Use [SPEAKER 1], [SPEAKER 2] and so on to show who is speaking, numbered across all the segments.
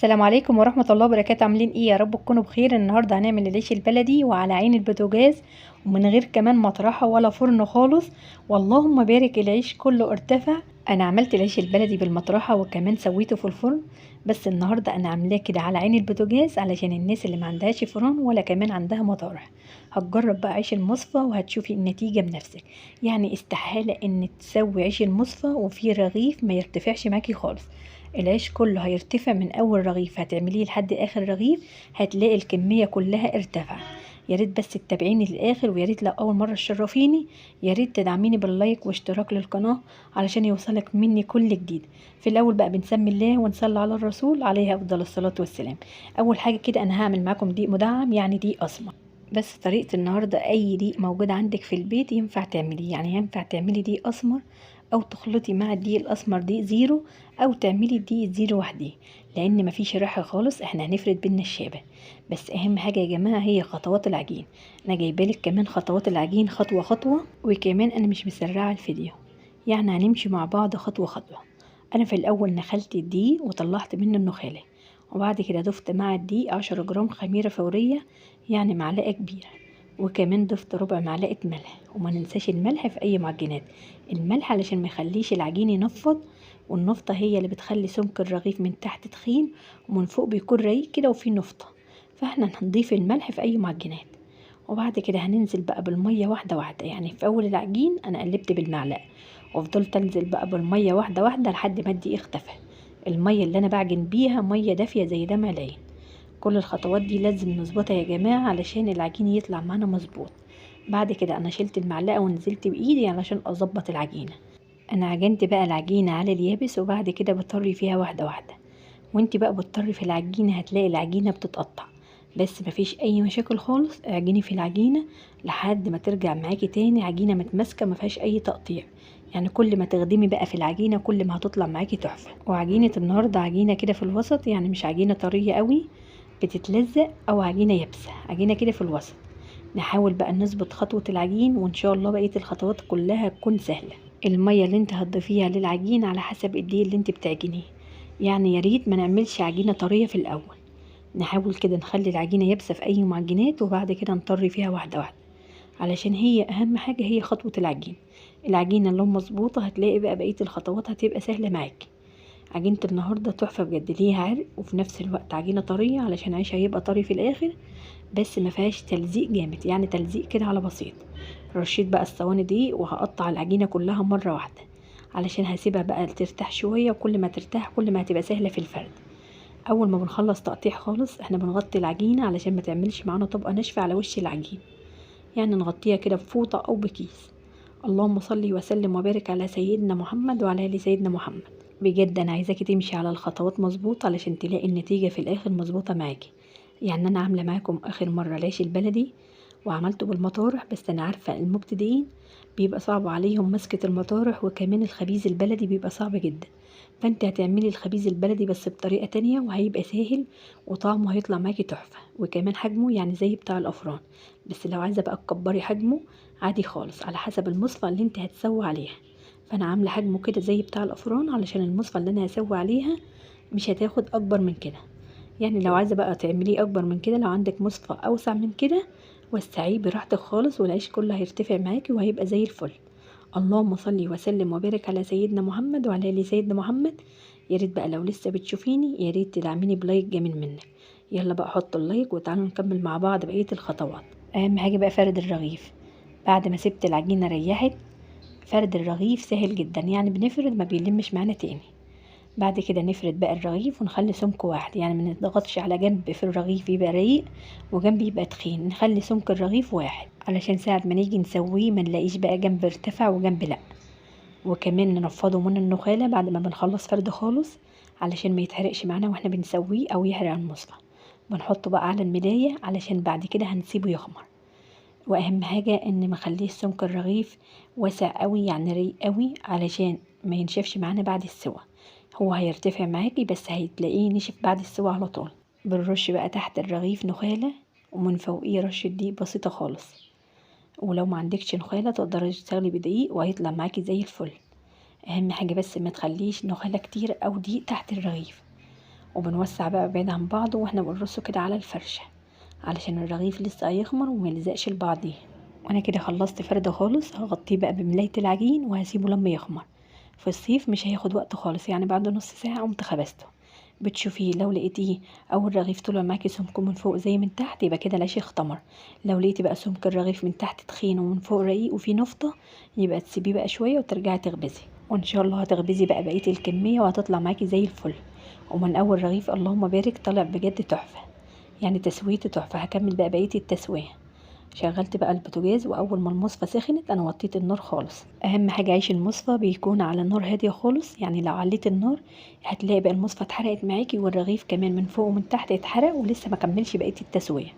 [SPEAKER 1] السلام عليكم ورحمة الله وبركاته. عاملين ايه؟ يا رب تكونوا بخير. النهارده هنعمل العيش البلدي وعلى عين البوتاجاز ومن غير كمان مطرحة ولا فرن خالص. واللهم بارك العيش كله ارتفع. انا عملت العيش البلدي بالمطرحة وكمان سويته في الفرن، بس النهارده انا عاملاه كده على عين البوتاجاز علشان الناس اللي ما عندهاش فرن ولا كمان عندها مطارح. هتجرب بقى عيش المصفى وهتشوفي النتيجة بنفسك. يعني استحالة ان تسوي عيش المصفى وفيه رغيف ما يرتفعش معاكي خالص. العيش كله هيرتفع من اول رغيف هتعمليه لحد اخر رغيف، هتلاقي الكميه كلها ارتفع. يا ريت بس تتابعيني للاخر، ويا ريت لو اول مره تشرفيني يا ريت تدعميني باللايك واشتراك للقناه علشان يوصلك مني كل جديد. في الاول بقى بنسمي الله ونصلي على الرسول عليه افضل الصلاه والسلام. اول حاجه كده انا هعمل معاكم دقيق مدعم، يعني دقيق اسمر. بس طريقه النهارده اي دقيق موجود عندك في البيت ينفع تعمليه، يعني ينفع تعملي دقيق اسمر او تخلطي مع الدقيق الاسمر دقيق زيرو، او تعملي دقيق زيرو وحده، لان مفيش ريحه خالص. احنا هنفرد بالنشابه. بس اهم حاجه يا جماعه هي خطوات العجين. انا جايبالك كمان خطوات العجين خطوه خطوه، وكمان انا مش مسرعه الفيديو، يعني هنمشي مع بعض خطوه خطوه. انا في الاول نخلت الدقيق وطلعت منه النخاله، وبعد كده ضفت مع الدقيق 10 جرام خميره فوريه، يعني معلقه كبيره، وكمان ضفت ربع معلقه ملح. وما ننساش الملح في اي معجنات، الملح علشان ما يخليش العجين ينفض، والنفطه هي اللي بتخلي سمك الرغيف من تحت تخين ومن فوق بيكون رقيق كده وفيه نفطه. فاحنا هنضيف الملح في اي معجنات. وبعد كده هننزل بقى بالميه واحده واحده، يعني في اول العجين انا قلبت بالمعلقه وفضلت انزل بقى بالميه واحده واحده لحد ما الدقيق اختفى. الميه اللي انا بعجن بيها ميه دافيه زي ده ملايين. كل الخطوات دي لازم نظبطها يا جماعه علشان العجين يطلع معانا مظبوط. بعد كده انا شلت المعلقه ونزلت بايدي علشان اظبط العجينه. انا عجنت بقى العجينه على اليابس، وبعد كده بطري فيها واحده واحده. وانت بقى بتطري في العجينه هتلاقي العجينه بتتقطع، بس مفيش اي مشاكل خالص. اعجني في العجينه لحد ما ترجع معاكي تاني عجينه متماسكه مفيهاش اي تقطيع. يعني كل ما تخدمي بقى في العجينه كل ما هتطلع معاكي تحفه. وعجينه النهارده عجينه كده في الوسط، يعني مش عجينه طريه قوي بتتلزق او عجينه يابسه، عجينه كده في الوسط. نحاول بقى نظبط خطوه العجين وان شاء الله بقيه الخطوات كلها تكون سهله. الميه اللي انت هتضيفيها للعجين على حسب الدقيق اللي انت بتعجنيه، يعني يا ريت ما نعملش عجينه طريه في الاول. نحاول كده نخلي العجينه يابسه في اي معجنات، وبعد كده نطري فيها واحده واحده، علشان هي اهم حاجه هي خطوه العجين. العجينه لو مظبوطه هتلاقي بقى بقيه الخطوات هتبقى سهله معاكي. عجينه النهارده تحفه بجد، ليها عرق وفي نفس الوقت عجينه طريه علشان عيشها هيبقى طري في الاخر، بس ما فيهاش تلزيق جامد، يعني تلزيق كده على بسيط. رشيت بقى الصواني دي وهقطع العجينه كلها مره واحده علشان هسيبها بقى ترتاح شويه، وكل ما ترتاح كل ما هتبقى سهله في الفرد. اول ما بنخلص تقطيع خالص احنا بنغطي العجينه علشان ما تعملش معانا طبقه ناشفه على وش العجين، يعني نغطيها كده بفوطه او بكيس. اللهم صل وسلم وبارك على سيدنا محمد وعلى ال سيدنا محمد. بجد انا عايزاكي تمشي على الخطوات مظبوط علشان تلاقي النتيجه في الاخر مظبوطه معاكي. يعني انا عامله معاكم اخر مره العيش البلدي وعملته بالمطارح، بس انا عارفه المبتدئين بيبقى صعب عليهم مسكه المطارح، وكمان الخبيز البلدي بيبقى صعب جدا. فانت هتعملي الخبيز البلدي بس بطريقه تانية وهيبقى سهل وطعمه هيطلع معاكي تحفه، وكمان حجمه يعني زي بتاع الافران. بس لو عايزه بقى تكبري حجمه عادي خالص على حسب المصفى اللي انت هتسوي عليها. فانا عامله حجمه كده زي بتاع الافران علشان المصفى اللي انا هسوي عليها مش هتاخد اكبر من كده. يعني لو عايزه بقى تعمليه اكبر من كده، لو عندك مصفى اوسع من كده وسعيه براحتك خالص، والعيش كله هيرتفع معاكي وهيبقى زي الفل. اللهم صل وسلم وبارك على سيدنا محمد وعلى ال سيدنا محمد. يا ريت بقى لو لسه بتشوفيني يا ريت تدعميني بلايك جميل منك. يلا بقى حط اللايك وتعالوا نكمل مع بعض بقيه الخطوات. اهم حاجه بقى فرد الرغيف. بعد ما سبت العجينه ريحت، فرد الرغيف سهل جدا، يعني بنفرد ما بيلمش معانا تاني. بعد كده نفرد بقى الرغيف ونخلي سمك واحد، يعني ما نضغطش على جنب في الرغيف يبقى رقيق وجنب يبقى تخين، نخلي سمك الرغيف واحد علشان ساعة ما نيجي نسويه ما نلاقيش بقى جنب ارتفع وجنب لا. وكمان ننفضه من النخالة بعد ما بنخلص فرد خالص علشان ما يتحرقش معانا واحنا بنسويه او يحرق المصفى. بنحطه بقى على الملاية علشان بعد كده هنسيبه يخمر. واهم حاجة ان ما خليش سمك الرغيف واسع قوي يعني رقيق قوي علشان ما ينشفش معانا بعد السوا. هو هيرتفع معاكي بس هتلاقيه نشف بعد السوا على طول. بنرش بقى تحت الرغيف نخالة ومن فوقيه رشة دقيق بسيطة خالص، ولو ما عندكش نخالة تقدري تشتغلي بدقيق وهيطلع معاكي زي الفل. اهم حاجة بس ما تخليش نخالة كتير او دقيق تحت الرغيف. وبنوسع بقى بعيد عن بعضه واحنا بنرصه كده على الفرشة علشان الرغيف لسه هيخمر وما يلزقش لبعضيه. وانا كده خلصت فرده خالص، هغطيه بقى بملاية العجين وهسيبه لما يخمر. في الصيف مش هياخد وقت خالص، يعني بعد نص ساعه قمت خبزته. بتشوفيه لو لقيتيه اول رغيف طلع معاكي سمكه من فوق زي من تحت، يبقى كده العيش اختمر. لو لقيتي بقى سمك الرغيف من تحت تخين ومن فوق رقيق وفيه نفطه، يبقى تسيبيه بقى شويه وترجعي تخبزي، وان شاء الله هتخبزي بقى بقيه الكميه وهتطلع معاكي زي الفل. ومن اول رغيف اللهم بارك طلع بجد تحفه، يعني تسويته تحفه. هكمل بقى بقيه التسويه. شغلت بقى البوتاجاز، واول ما المصفى سخنت انا وطيت النار خالص. اهم حاجه عيش المصفى بيكون على نار هاديه خالص، يعني لو عليت النار هتلاقي بقى المصفى اتحرقت معاكي والرغيف كمان من فوق ومن تحت اتحرق ولسه ما كملش بقيه التسويه.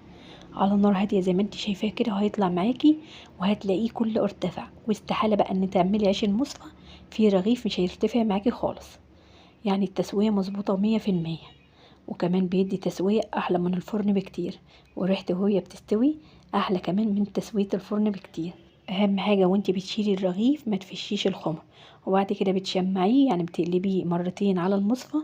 [SPEAKER 1] على نار هاديه زي ما انت شايفاه كده وهيطلع معاكي وهتلاقيه كله ارتفع. واستحاله بقى ان تعملي عيش المصفى في رغيف مش هيرتفع معاكي خالص. يعني التسويه مظبوطه 100%. وكمان بيدي تسوية أحلى من الفرن بكتير، وريحته وهي بتستوي أحلى كمان من تسوية الفرن بكتير. أهم حاجة وانتي بتشيلي الرغيف ما تفشيش الخمر، وبعد كده بتشمعيه، يعني بتقلبيه مرتين على المصفى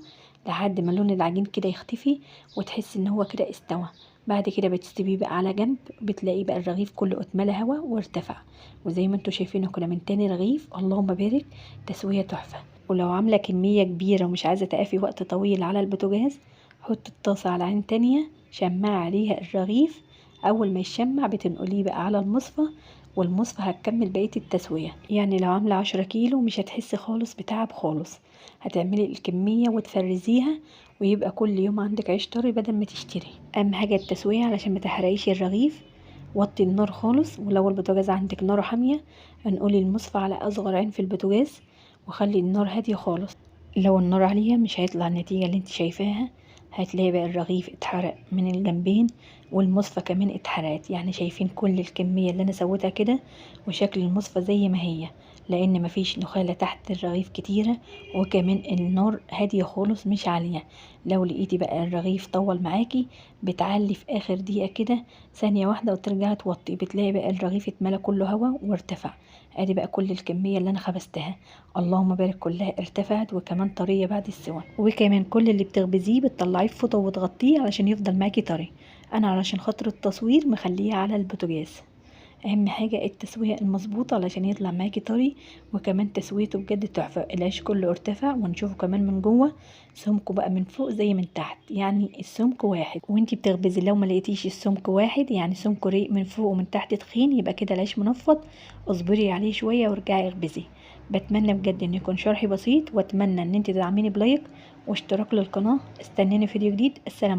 [SPEAKER 1] لحد ما لون العجين كده يختفي وتحسي ان هو كده استوى. بعد كده بتسيبيه بقى على جنب، بتلاقي بقى الرغيف كله اتملى هوا وارتفع. وزي ما انتوا شايفينه كده من تاني رغيف اللهم بارك تسوية تحفة. ولو عاملة كمية كبيرة ومش عايزة تقفي وقت طويل على البوتاجاز، حط الطاسة على عين تانية، شمعي عليها الرغيف. أول ما يشمع بتنقليه بقى على المصفى، والمصفى هتكمل بقية التسوية. يعني لو عاملة 10 كيلو مش هتحسي خالص بتعب خالص. هتعملي الكمية وتفرزيها ويبقى كل يوم عندك عيش طري بدل ما تشتري. أهم حاجة التسوية علشان ما تحرقيش الرغيف. وطي النار خالص، ولو البوتاجاز عندك ناره حامية انقلي المصفى على أصغر عين في البوتاجاز وخلي النار هادية خالص. لو النار عالية مش هيطلع النتيجة اللي انت شايفاها. هتلاقي بقى الرغيف اتحرق من الجنبين والمصفى كمان اتحرقت. يعني شايفين كل الكمية اللي انا سويتها كده وشكل المصفى زي ما هي، لان مفيش نخالة تحت الرغيف كتيرة، وكمان النار هادية خالص مش عالية. لو لقيتي بقى الرغيف طول معاكي بتعلي في اخر دقيقة كده ثانية واحدة وترجعي توطي، بتلاقي بقى الرغيف اتملى كله هوا وارتفع. ادي بقى كل الكمية اللي انا خبزتها اللهم بارك كلها ارتفعت وكمان طرية بعد السوى. وكمان كل اللي بتخبزيه بتطلعيه في فوطة وتغطيه علشان يفضل معاكي طري. انا علشان خاطر التصوير مخليه على البوتاجاز. اهم حاجة التسوية المظبوطة علشان يطلع معاكي طري، وكمان تسويته بجد تحفة. العيش كله ارتفع ونشوفه كمان من جوه سمكه بقى من فوق زي من تحت، يعني السمك واحد. وانتي بتخبزي لو ما لقيتيش السمك واحد، يعني سمكه ريق من فوق ومن تحت تخين، يبقى كده العيش منفض. اصبري عليه شوية وارجعي اخبزي. بتمنى بجد ان يكون شرحي بسيط، واتمنى ان انتي تدعميني بلايك واشتراك للقناة. استنيني فيديو جديد. السلام عليكم.